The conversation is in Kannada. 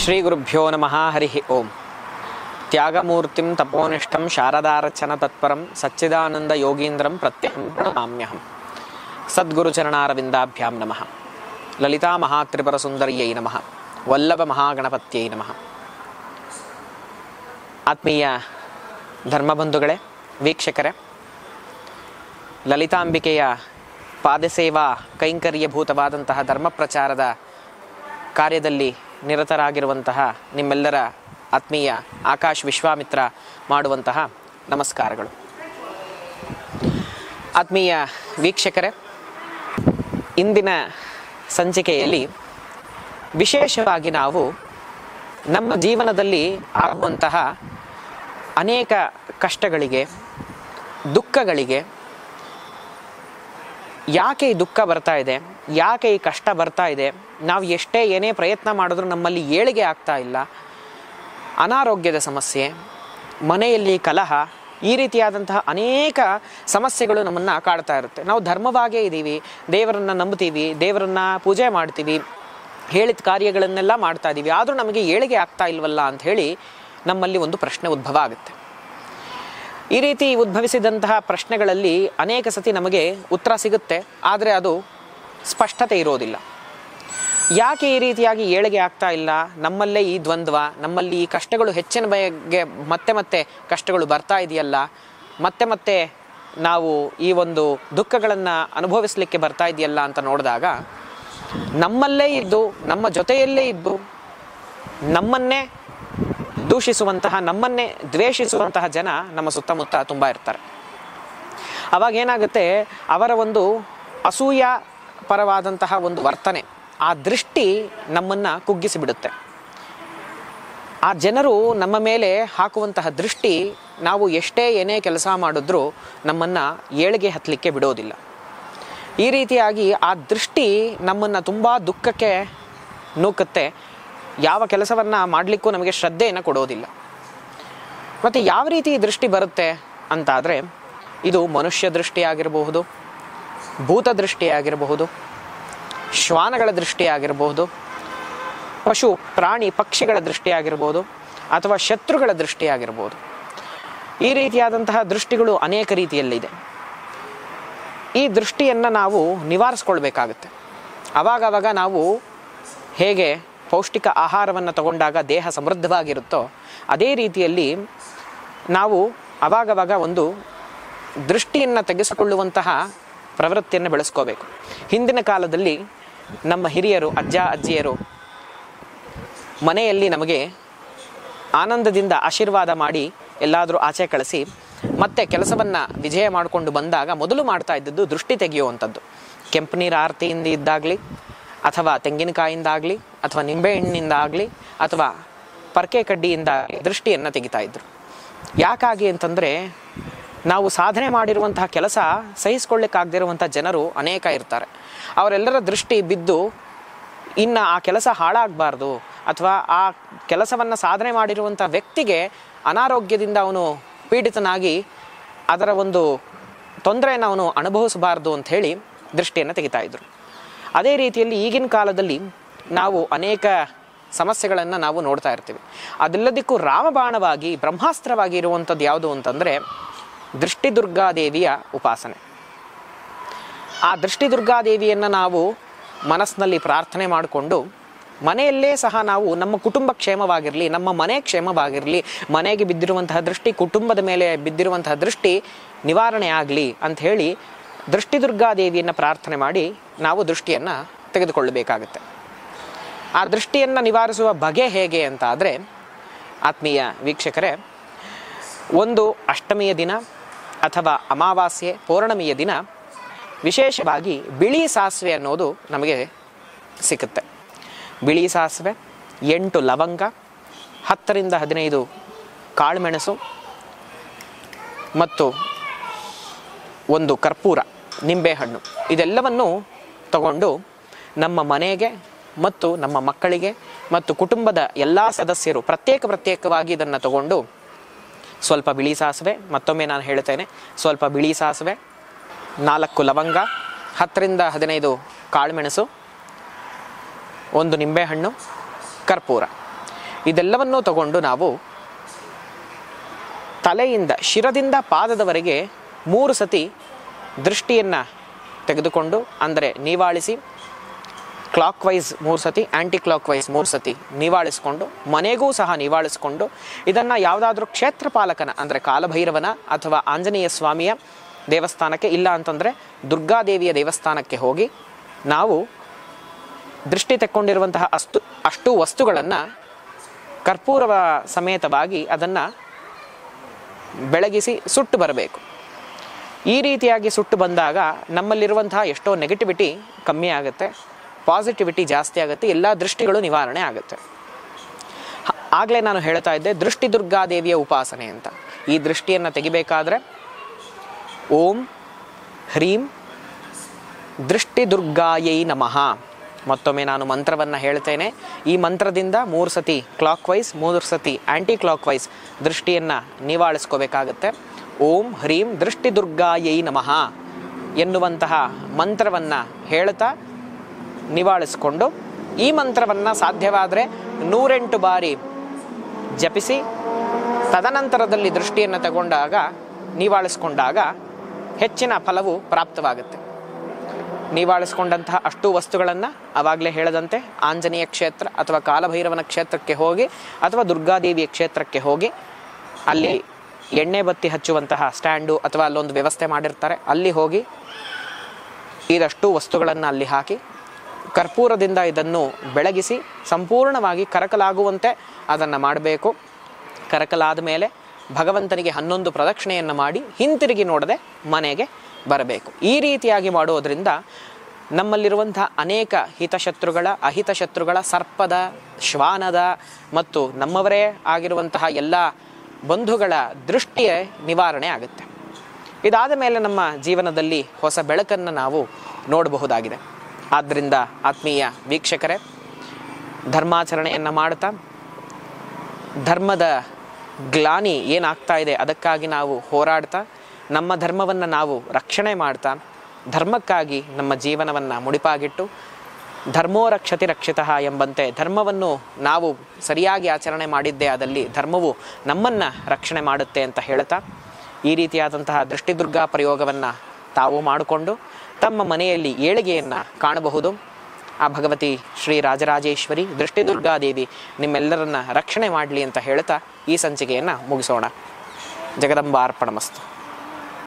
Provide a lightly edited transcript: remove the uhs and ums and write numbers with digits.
ಶ್ರೀ ಗುರುಭ್ಯೋ ನಮಃ. ಹರಿ ಓಂ. ತ್ಯಾಗಮೂರ್ತಿಂ ತಪೋನಿಷ್ಠಂ ಶಾರದಾರ್ಚನ ತತ್ಪರಂ ಸಚ್ಚಿದಾನಂದ ಯೋಗೀಂದ್ರಂ ಪ್ರತ್ಯಹಂ ಪ್ರಣಮಾಮ್ಯಹಂ. ಸದ್ಗುರುಚರಣಾರವಿಂದಾಭ್ಯಾಂ ನಮಃ. ಲಲಿತಾ ಮಹಾತ್ರಿಪುರ ಸುಂದರ್ಯೈ ನಮಃ. ವಲ್ಲಭ ಮಹಾಗಣಪತ್ಯೈ ನಮಃ. ಆತ್ಮೀಯ ಧರ್ಮಬಂಧುಗಳೇ, ವೀಕ್ಷಕರೇ, ಲಲಿತಾಂಬಿಕೆಯ ಪಾದಸೇವಾ ಕೈಂಕರ್ಯಭೂತವಾದಂತಹ ಧರ್ಮ ಪ್ರಚಾರದ ಕಾರ್ಯದಲ್ಲಿ ನಿರತರಾಗಿರುವಂತಹ ನಿಮ್ಮೆಲ್ಲರ ಆತ್ಮೀಯ ಆಕಾಶ್ ವಿಶ್ವಾಮಿತ್ರ ಮಾಡುವಂತಹ ನಮಸ್ಕಾರಗಳು. ಆತ್ಮೀಯ ವೀಕ್ಷಕರೇ, ಇಂದಿನ ಸಂಚಿಕೆಯಲ್ಲಿ ವಿಶೇಷವಾಗಿ ನಾವು ನಮ್ಮ ಜೀವನದಲ್ಲಿ ಆಗುವಂತಹ ಅನೇಕ ಕಷ್ಟಗಳಿಗೆ, ದುಃಖಗಳಿಗೆ, ಯಾಕೆ ಈ ದುಃಖ ಬರ್ತಾ ಇದೆ, ಯಾಕೆ ಈ ಕಷ್ಟ ಬರ್ತಾ ಇದೆ, ನಾವು ಎಷ್ಟೇ ಏನೇ ಪ್ರಯತ್ನ ಮಾಡಿದ್ರೂ ನಮ್ಮಲ್ಲಿ ಏಳಿಗೆ ಆಗ್ತಾ ಇಲ್ಲ, ಅನಾರೋಗ್ಯದ ಸಮಸ್ಯೆ, ಮನೆಯಲ್ಲಿ ಕಲಹ, ಈ ರೀತಿಯಾದಂತಹ ಅನೇಕ ಸಮಸ್ಯೆಗಳು ನಮ್ಮನ್ನು ಕಾಡ್ತಾ ಇರುತ್ತೆ. ನಾವು ಧರ್ಮವಾಗೇ ಇದ್ದೀವಿ, ದೇವರನ್ನು ನಂಬ್ತೀವಿ, ದೇವರನ್ನು ಪೂಜೆ ಮಾಡ್ತೀವಿ, ಹೇಳಿದ ಕಾರ್ಯಗಳನ್ನೆಲ್ಲ ಮಾಡ್ತಾ ಇದ್ದೀವಿ, ಆದರೂ ನಮಗೆ ಏಳಿಗೆ ಆಗ್ತಾ ಇಲ್ವಲ್ಲ ಅಂಥೇಳಿ ನಮ್ಮಲ್ಲಿ ಒಂದು ಪ್ರಶ್ನೆ ಉದ್ಭವ ಆಗುತ್ತೆ. ಈ ರೀತಿ ಉದ್ಭವಿಸಿದಂತಹ ಪ್ರಶ್ನೆಗಳಲ್ಲಿ ಅನೇಕ ಸತಿ ನಮಗೆ ಉತ್ತರ ಸಿಗುತ್ತೆ, ಆದರೆ ಅದು ಸ್ಪಷ್ಟತೆ ಇರೋದಿಲ್ಲ. ಯಾಕೆ ಈ ರೀತಿಯಾಗಿ ಏಳಿಗೆ ಆಗ್ತಾ ಇಲ್ಲ, ನಮ್ಮಲ್ಲೇ ಈ ದ್ವಂದ್ವ, ನಮ್ಮಲ್ಲಿ ಈ ಕಷ್ಟಗಳು ಹೆಚ್ಚಿನ ಬಗೆಗೆ ಮತ್ತೆ ಮತ್ತೆ ಕಷ್ಟಗಳು ಬರ್ತಾ ಇದೆಯಲ್ಲ, ಮತ್ತೆ ಮತ್ತೆ ನಾವು ಈ ಒಂದು ದುಃಖಗಳನ್ನು ಅನುಭವಿಸಲಿಕ್ಕೆ ಬರ್ತಾ ಇದೆಯಲ್ಲ ಅಂತ ನೋಡಿದಾಗ, ನಮ್ಮಲ್ಲೇ ಇದ್ದು, ನಮ್ಮ ಜೊತೆಯಲ್ಲೇ ಇದ್ದು, ನಮ್ಮನ್ನೇ ದೂಷಿಸುವಂತಹ, ನಮ್ಮನ್ನೇ ದ್ವೇಷಿಸುವಂತಹ ಜನ ನಮ್ಮ ಸುತ್ತಮುತ್ತ ತುಂಬ ಇರ್ತಾರೆ. ಅವಾಗ ಏನಾಗುತ್ತೆ, ಅವರ ಒಂದು ಅಸೂಯ ಪರವಾದಂತಹ ಒಂದು ವರ್ತನೆ, ಆ ದೃಷ್ಟಿ ನಮ್ಮನ್ನು ಕುಗ್ಗಿಸಿಬಿಡುತ್ತೆ. ಆ ಜನರು ನಮ್ಮ ಮೇಲೆ ಹಾಕುವಂತಹ ದೃಷ್ಟಿ, ನಾವು ಎಷ್ಟೇ ಏನೇ ಕೆಲಸ ಮಾಡಿದ್ರೂ ನಮ್ಮನ್ನು ಏಳಿಗೆ ಹತ್ತಲಿಕ್ಕೆ ಬಿಡೋದಿಲ್ಲ. ಈ ರೀತಿಯಾಗಿ ಆ ದೃಷ್ಟಿ ನಮ್ಮನ್ನು ತುಂಬ ದುಃಖಕ್ಕೆ ನೂಕುತ್ತೆ. ಯಾವ ಕೆಲಸವನ್ನು ಮಾಡಲಿಕ್ಕೂ ನಮಗೆ ಶ್ರದ್ಧೆಯನ್ನು ಕೊಡೋದಿಲ್ಲ. ಮತ್ತು ಯಾವ ರೀತಿ ದೃಷ್ಟಿ ಬರುತ್ತೆ ಅಂತಾದರೆ, ಇದು ಮನುಷ್ಯ ದೃಷ್ಟಿಯಾಗಿರಬಹುದು, ಭೂತ ದೃಷ್ಟಿಯಾಗಿರಬಹುದು, ಶ್ವಾನಗಳ ದೃಷ್ಟಿಯಾಗಿರಬಹುದು, ಪಶು ಪ್ರಾಣಿ ಪಕ್ಷಿಗಳ ದೃಷ್ಟಿಯಾಗಿರ್ಬೋದು, ಅಥವಾ ಶತ್ರುಗಳ ದೃಷ್ಟಿಯಾಗಿರ್ಬೋದು. ಈ ರೀತಿಯಾದಂತಹ ದೃಷ್ಟಿಗಳು ಅನೇಕ ರೀತಿಯಲ್ಲಿದೆ. ಈ ದೃಷ್ಟಿಯನ್ನು ನಾವು ನಿವಾರಿಸ್ಕೊಳ್ಬೇಕಾಗುತ್ತೆ. ಆವಾಗವಾಗ ನಾವು ಹೇಗೆ ಪೌಷ್ಟಿಕ ಆಹಾರವನ್ನು ತಗೊಂಡಾಗ ದೇಹ ಸಮೃದ್ಧವಾಗಿರುತ್ತೋ, ಅದೇ ರೀತಿಯಲ್ಲಿ ನಾವು ಆವಾಗವಾಗ ಒಂದು ದೃಷ್ಟಿಯನ್ನು ತೆಗೆಸಿಕೊಳ್ಳುವಂತಹ ಪ್ರವೃತ್ತಿಯನ್ನು ಬೆಳೆಸ್ಕೋಬೇಕು. ಹಿಂದಿನ ಕಾಲದಲ್ಲಿ ನಮ್ಮ ಹಿರಿಯರು, ಅಜ್ಜ ಅಜ್ಜಿಯರು ಮನೆಯಲ್ಲಿ ನಮಗೆ ಆನಂದದಿಂದ ಆಶೀರ್ವಾದ ಮಾಡಿ ಎಲ್ಲಾದರೂ ಆಚೆ ಕಳಿಸಿ ಮತ್ತೆ ಕೆಲಸವನ್ನು ವಿಜಯ ಮಾಡಿಕೊಂಡು ಬಂದಾಗ ಮೊದಲು ಮಾಡ್ತಾ ಇದ್ದದ್ದು ದೃಷ್ಟಿ ತೆಗೆಯುವಂಥದ್ದು. ಕೆಂಪು ನೀರು ಆರತಿಯಿಂದ ಇದ್ದಾಗಲಿ, ಅಥವಾ ತೆಂಗಿನಕಾಯಿಂದಾಗಲಿ, ಅಥವಾ ನಿಂಬೆಹಣ್ಣಿಂದ ಆಗಲಿ, ಅಥವಾ ಪರ್ಕೆ ಕಡ್ಡಿಯಿಂದ ದೃಷ್ಟಿಯನ್ನು ತೆಗಿತಾ ಇದ್ರು. ಯಾಕಾಗಿ ಅಂತಂದರೆ, ನಾವು ಸಾಧನೆ ಮಾಡಿರುವಂತಹ ಕೆಲಸ ಸಹಿಸ್ಕೊಳ್ಳಿಕ್ಕಾಗದಿರುವಂಥ ಜನರು ಅನೇಕ ಇರ್ತಾರೆ. ಅವರೆಲ್ಲರ ದೃಷ್ಟಿ ಬಿದ್ದು ಇನ್ನು ಆ ಕೆಲಸ ಹಾಳಾಗಬಾರ್ದು, ಅಥವಾ ಆ ಕೆಲಸವನ್ನು ಸಾಧನೆ ಮಾಡಿರುವಂಥ ವ್ಯಕ್ತಿಗೆ ಅನಾರೋಗ್ಯದಿಂದ ಅವನು ಪೀಡಿತನಾಗಿ ಅದರ ಒಂದು ತೊಂದರೆಯನ್ನು ಅವನು ಅನುಭವಿಸಬಾರ್ದು ಅಂಥೇಳಿ ದೃಷ್ಟಿಯನ್ನು ತೆಗಿತಾ ಇದ್ರು. ಅದೇ ರೀತಿಯಲ್ಲಿ ಈಗಿನ ಕಾಲದಲ್ಲಿ ನಾವು ಅನೇಕ ಸಮಸ್ಯೆಗಳನ್ನು ನಾವು ನೋಡ್ತಾ ಇರ್ತೀವಿ. ಅದೆಲ್ಲದಕ್ಕೂ ರಾಮಬಾಣವಾಗಿ, ಬ್ರಹ್ಮಾಸ್ತ್ರವಾಗಿ ಇರುವಂಥದ್ದು ಯಾವುದು ಅಂತಂದರೆ ದೃಷ್ಟಿ ದುರ್ಗಾದೇವಿಯ ಉಪಾಸನೆ. ಆ ದೃಷ್ಟಿ ದುರ್ಗಾದೇವಿಯನ್ನು ನಾವು ಮನಸ್ಸಿನಲ್ಲಿ ಪ್ರಾರ್ಥನೆ ಮಾಡಿಕೊಂಡು, ಮನೆಯಲ್ಲೇ ಸಹ ನಾವು ನಮ್ಮ ಕುಟುಂಬ ಕ್ಷೇಮವಾಗಿರಲಿ, ನಮ್ಮ ಮನೆ ಕ್ಷೇಮವಾಗಿರಲಿ, ಮನೆಗೆ ಬಿದ್ದಿರುವಂತಹ ದೃಷ್ಟಿ, ಕುಟುಂಬದ ಮೇಲೆ ಬಿದ್ದಿರುವಂತಹ ದೃಷ್ಟಿ ನಿವಾರಣೆ ಆಗಲಿ ಅಂಥೇಳಿ ದೃಷ್ಟಿ ದುರ್ಗಾದೇವಿಯನ್ನು ಪ್ರಾರ್ಥನೆ ಮಾಡಿ ನಾವು ದೃಷ್ಟಿಯನ್ನು ತೆಗೆದುಕೊಳ್ಳಬೇಕಾಗುತ್ತೆ. ಆ ದೃಷ್ಟಿಯನ್ನು ನಿವಾರಿಸುವ ಬಗೆ ಹೇಗೆ ಅಂತ ಆದರೆ, ಆತ್ಮೀಯ ವೀಕ್ಷಕರೇ, ಒಂದು ಅಷ್ಟಮಿಯ ದಿನ ಅಥವಾ ಅಮಾವಾಸ್ಯೆ, ಪೌರ್ಣಮಿಯ ದಿನ ವಿಶೇಷವಾಗಿ ಬಿಳಿ ಸಾಸಿವೆ ಅನ್ನೋದು ನಮಗೆ ಸಿಕ್ಕುತ್ತೆ. ಬಿಳಿ ಸಾಸಿವೆ, 8 ಲವಂಗ, 10 ರಿಂದ 15 ಕಾಳುಮೆಣಸು ಮತ್ತು ಒಂದು ಕರ್ಪೂರ, ನಿಂಬೆಹಣ್ಣು, ಇದೆಲ್ಲವನ್ನು ತಗೊಂಡು ನಮ್ಮ ಮನೆಗೆ ಮತ್ತು ನಮ್ಮ ಮಕ್ಕಳಿಗೆ ಮತ್ತು ಕುಟುಂಬದ ಎಲ್ಲ ಸದಸ್ಯರು ಪ್ರತ್ಯೇಕವಾಗಿ ಇದನ್ನು ತಗೊಂಡು, ಸ್ವಲ್ಪ ಬಿಳಿ ಸಾಸಿವೆ, ಮತ್ತೊಮ್ಮೆ ನಾನು ಹೇಳ್ತೇನೆ, ಸ್ವಲ್ಪ ಬಿಳಿ ಸಾಸಿವೆ, 4 ಲವಂಗ, 10 ರಿಂದ 15 ಕಾಳುಮೆಣಸು, ಒಂದು ನಿಂಬೆಹಣ್ಣು, ಕರ್ಪೂರ, ಇದೆಲ್ಲವನ್ನೂ ತಗೊಂಡು ನಾವು ತಲೆಯಿಂದ ಶಿರದಿಂದ ಪಾದದವರೆಗೆ 3 ಸತಿ ದೃಷ್ಟಿಯನ್ನು ತೆಗೆದುಕೊಂಡು, ಅಂದರೆ ನಿವಾಳಿಸಿ, ಕ್ಲಾಕ್ ವೈಸ್ 3 ಸತಿ, ಆ್ಯಂಟಿ ಕ್ಲಾಕ್ ವೈಸ್ 3 ಸತಿ ನಿವಾಳಿಸ್ಕೊಂಡು, ಮನೆಗೂ ಸಹ ನಿವಾಳಿಸ್ಕೊಂಡು, ಇದನ್ನು ಯಾವುದಾದ್ರೂ ಕ್ಷೇತ್ರಪಾಲಕನ ಅಂದರೆ ಕಾಲಭೈರವನ ಅಥವಾ ಆಂಜನೇಯ ಸ್ವಾಮಿಯ ದೇವಸ್ಥಾನಕ್ಕೆ, ಇಲ್ಲ ಅಂತಂದರೆ ದುರ್ಗಾದೇವಿಯ ದೇವಸ್ಥಾನಕ್ಕೆ ಹೋಗಿ ನಾವು ದೃಷ್ಟಿ ತೆಕ್ಕೊಂಡಿರುವಂತಹ ಅಷ್ಟು ವಸ್ತುಗಳನ್ನು ಕರ್ಪೂರವ ಸಮೇತವಾಗಿ ಅದನ್ನು ಬೆಳಗಿಸಿ ಸುಟ್ಟು ಬರಬೇಕು. ಈ ರೀತಿಯಾಗಿ ಸುಟ್ಟು ಬಂದಾಗ ನಮ್ಮಲ್ಲಿರುವಂತಹ ಎಷ್ಟೋ ನೆಗೆಟಿವಿಟಿ ಕಮ್ಮಿ ಆಗುತ್ತೆ, ಪಾಸಿಟಿವಿಟಿ ಜಾಸ್ತಿ ಆಗುತ್ತೆ, ಎಲ್ಲ ದೃಷ್ಟಿಗಳು ನಿವಾರಣೆ ಆಗುತ್ತೆ. ಆಗಲೇ ನಾನು ಹೇಳ್ತಾ ಇದ್ದೆ ದೃಷ್ಟಿ ದುರ್ಗಾದೇವಿಯ ಉಪಾಸನೆ ಅಂತ. ಈ ದೃಷ್ಟಿಯನ್ನು ತೆಗಿಬೇಕಾದ್ರೆ ಓಂ ಹ್ರೀಂ ದೃಷ್ಟಿ ದುರ್ಗಾಯೈ ನಮಃ, ಮತ್ತೊಮ್ಮೆ ನಾನು ಮಂತ್ರವನ್ನು ಹೇಳ್ತೇನೆ. ಈ ಮಂತ್ರದಿಂದ 3 ಸತಿ ಕ್ಲಾಕ್ ವೈಸ್, 3 ಸತಿ ಆ್ಯಂಟಿ ಕ್ಲಾಕ್ ವೈಸ್ ದೃಷ್ಟಿಯನ್ನು ನಿವಾಳಿಸ್ಕೋಬೇಕಾಗತ್ತೆ. ಓಂ ಹ್ರೀಂ ದೃಷ್ಟಿ ದುರ್ಗಾಯೈ ನಮಃ ಎನ್ನುವಂತಹ ಮಂತ್ರವನ್ನು ಹೇಳ್ತಾ ನಿವಾಳಿಸ್ಕೊಂಡು, ಈ ಮಂತ್ರವನ್ನು ಸಾಧ್ಯವಾದರೆ 108 ಬಾರಿ ಜಪಿಸಿ ತದನಂತರದಲ್ಲಿ ದೃಷ್ಟಿಯನ್ನು ತಗೊಂಡಾಗ, ನಿವಾಳಿಸ್ಕೊಂಡಾಗ ಹೆಚ್ಚಿನ ಫಲವು ಪ್ರಾಪ್ತವಾಗುತ್ತೆ. ನಿವಾಳಿಸ್ಕೊಂಡಂತಹ ಅಷ್ಟು ವಸ್ತುಗಳನ್ನು ಆವಾಗಲೇ ಹೇಳದಂತೆ ಆಂಜನೇಯ ಕ್ಷೇತ್ರ ಅಥವಾ ಕಾಲಭೈರವನ ಕ್ಷೇತ್ರಕ್ಕೆ ಹೋಗಿ ಅಥವಾ ದುರ್ಗಾದೇವಿಯ ಕ್ಷೇತ್ರಕ್ಕೆ ಹೋಗಿ ಅಲ್ಲಿ ಎಣ್ಣೆ ಬತ್ತಿ ಹಚ್ಚುವಂತಹ ಸ್ಟ್ಯಾಂಡು ಅಥವಾ ಅಲ್ಲೊಂದು ವ್ಯವಸ್ಥೆ ಮಾಡಿರ್ತಾರೆ, ಅಲ್ಲಿ ಹೋಗಿ ಇದಷ್ಟು ವಸ್ತುಗಳನ್ನು ಅಲ್ಲಿ ಹಾಕಿ ಕರ್ಪೂರದಿಂದ ಇದನ್ನು ಬೆಳಗಿಸಿ ಸಂಪೂರ್ಣವಾಗಿ ಕರಕಲಾಗುವಂತೆ ಅದನ್ನು ಮಾಡಬೇಕು. ಕರಕಲಾದ ಮೇಲೆ ಭಗವಂತನಿಗೆ 11 ಪ್ರದಕ್ಷಿಣೆಯನ್ನು ಮಾಡಿ ಹಿಂತಿರುಗಿ ನೋಡದೆ ಮನೆಗೆ ಬರಬೇಕು. ಈ ರೀತಿಯಾಗಿ ಮಾಡುವುದರಿಂದ ನಮ್ಮಲ್ಲಿರುವಂತಹ ಅನೇಕ ಹಿತಶತ್ರುಗಳ, ಅಹಿತಶತ್ರುಗಳ, ಸರ್ಪದ, ಶ್ವಾನದ ಮತ್ತು ನಮ್ಮವರೇ ಆಗಿರುವಂತಹ ಎಲ್ಲ ಬಂಧುಗಳ ದೃಷ್ಟಿಯ ನಿವಾರಣೆ ಆಗುತ್ತೆ. ಇದಾದ ಮೇಲೆ ನಮ್ಮ ಜೀವನದಲ್ಲಿ ಹೊಸ ಬೆಳಕನ್ನು ನಾವು ನೋಡಬಹುದಾಗಿದೆ. ಆದ್ದರಿಂದ ಆತ್ಮೀಯ ವೀಕ್ಷಕರೇ, ಧರ್ಮಾಚರಣೆಯನ್ನು ಮಾಡ್ತಾ ಧರ್ಮದ ಗ್ಲಾನಿ ಏನಾಗ್ತಾ ಇದೆ ಅದಕ್ಕಾಗಿ ನಾವು ಹೋರಾಡ್ತಾ ನಮ್ಮ ಧರ್ಮವನ್ನು ನಾವು ರಕ್ಷಣೆ ಮಾಡ್ತಾ ಧರ್ಮಕ್ಕಾಗಿ ನಮ್ಮ ಜೀವನವನ್ನು ಮುಡಿಪಾಗಿಟ್ಟು ಧರ್ಮೋ ರಕ್ಷತಿ ರಕ್ಷಿತಃ ಎಂಬಂತೆ ಧರ್ಮವನ್ನು ನಾವು ಸರಿಯಾಗಿ ಆಚರಣೆ ಮಾಡಿದ್ದೇ ಆದಲ್ಲಿ ಧರ್ಮವು ನಮ್ಮನ್ನು ರಕ್ಷಣೆ ಮಾಡುತ್ತೆ ಅಂತ ಹೇಳ್ತಾ ಈ ರೀತಿಯಾದಂತಹ ದೃಷ್ಟಿದುರ್ಗಾ ಪ್ರಯೋಗವನ್ನು ತಾವು ಮಾಡಿಕೊಂಡು ತಮ್ಮ ಮನೆಯಲ್ಲಿ ಏಳಿಗೆಯನ್ನು ಕಾಣಬಹುದು. ಆ ಭಗವತಿ ಶ್ರೀ ರಾಜರಾಜೇಶ್ವರಿ ದೃಷ್ಟಿದುರ್ಗಾದೇವಿ ನಿಮ್ಮೆಲ್ಲರನ್ನ ರಕ್ಷಣೆ ಮಾಡಲಿ ಅಂತ ಹೇಳ್ತಾ ಈ ಸಂಚಿಕೆಯನ್ನು ಮುಗಿಸೋಣ. ಜಗದಂಬಾರ್ಪಣಮಸ್ತು.